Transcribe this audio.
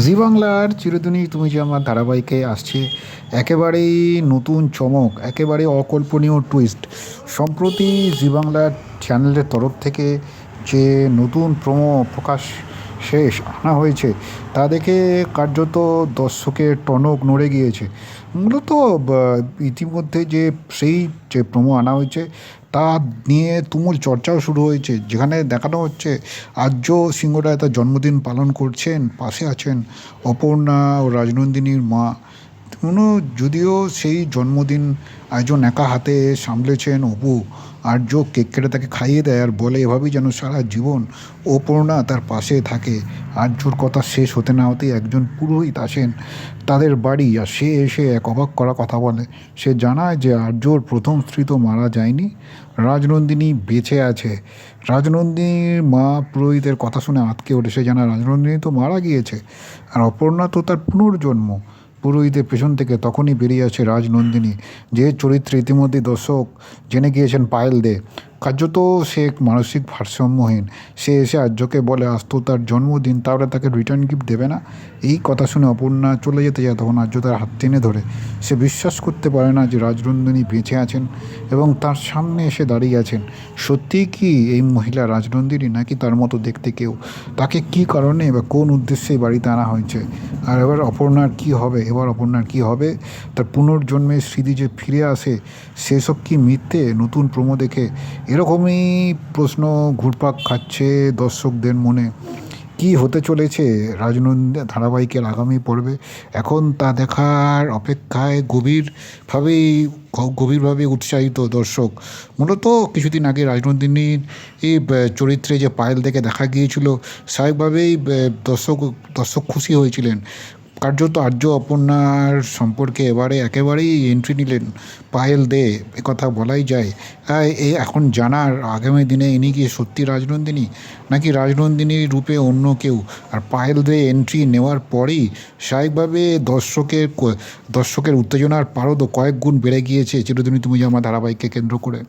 জি বাংলার চিরদিনই তুমি যে আমার ধারাবাহিকে আসছে একেবারেই নতুন চমক, একেবারে অকল্পনীয় টুইস্ট। সম্প্রতি জি বাংলার চ্যানেলের তরফ থেকে যে নতুন প্রোমো প্রকাশ শেষ আনা হয়েছে তা দেখে কার্যত দর্শকের টনক নড়ে গিয়েছে। মূলত ইতিমধ্যে সেই যে প্রোমো আনা হয়েছে তা নিয়ে তুমুল চর্চাও শুরু হয়েছে, যেখানে দেখানো হচ্ছে আর্য সিংহরায় তার জন্মদিন পালন করছেন, পাশে আছেন অপর্ণা ও রাজনন্দিনীর মা। কোনো যদিও সেই জন্মদিন আয়োজন একা হাতে সামলেছেন অপু। আর্য কেক কেটে তাকে খাইয়ে দেয় আর বলে এভাবেই যেন সারা জীবন অপর্ণা তার পাশে থাকে। আর্যর কথা শেষ হতে না হতেই একজন পুরোহিত আসেন তাদের বাড়ি, আর সে এসে এক অবাক করা কথা বলে। সে জানায় যে আর্যর প্রথম স্ত্রী তো মারা যায়নি, রাজনন্দিনী বেঁচে আছে। রাজনন্দিনীর মা পুরোহিতের কথা শুনে আঁতকে ওঠে। সে জানায় রাজনন্দিনী তো মারা গিয়েছে আর অপর্ণা তো তার পুনর্জন্ম। পুরোহিতের পেছন থেকে তখনই বেরিয়ে আসে রাজনন্দিনী, যে চরিত্রে ইতিমধ্যেই দর্শক জেনে গিয়েছেন পায়েল দে। কার্যত সে এক মানসিক ভারসাম্যহীন। সে এসে আর্যকে বলে আজ তো তার জন্মদিন, তাহলে তাকে রিটার্ন গিফট দেবে না। এই কথা শুনে অপর্ণা চলে যেতে যায়, তখন আর্য তার হাত টেনে ধরে। সে বিশ্বাস করতে পারে না যে রাজনন্দিনী বেঁচে আছেন এবং তার সামনে এসে দাঁড়িয়ে আছেন। সত্যিই কি এই মহিলা রাজনন্দিনী, নাকি তার মতো দেখতে কেউ? তাকে কি কারণে বা কোন উদ্দেশ্যে বাড়িতে আনা হয়েছে? আর এবার অপর্ণার কি হবে? তার পুনর্জন্মের স্মৃতি যে ফিরে আসে, সেসব কি মিথ্যে? নতুন প্রোমো দেখে এরকমই প্রশ্ন ঘুরপাক খাচ্ছে দর্শকদের মনে। কি হতে চলেছে রাজনন্দিনী ধারাবাহিকের আগামী পর্বে, এখন তা দেখার অপেক্ষায় গভীরভাবে উৎসাহিত দর্শক। মূলত কিছুদিন আগে রাজনন্দিনীর এই চরিত্রে যে পায়েল দেখে দেখা গিয়েছিল, স্বাভাবিকভাবেই দর্শক খুশি হয়েছিলেন। কার্যত আর্য অপর্ণার সম্পর্কে একেবারেই এন্ট্রি নিলেন পায়েল দে, একথা বলাই যায়। এই এখন জানার আগামী দিনে ইনি কি সত্যি রাজনন্দিনী, নাকি রাজনন্দিনীর রূপে অন্য কেউ? আর পায়েল দে এন্ট্রি নেওয়ার পরেই স্বাভাবিকভাবে দর্শকের উত্তেজনার পারদও কয়েক গুণ বেড়ে গিয়েছে চিরদিনই তুমি যে আমার ধারাবাহিককে কেন্দ্র করে।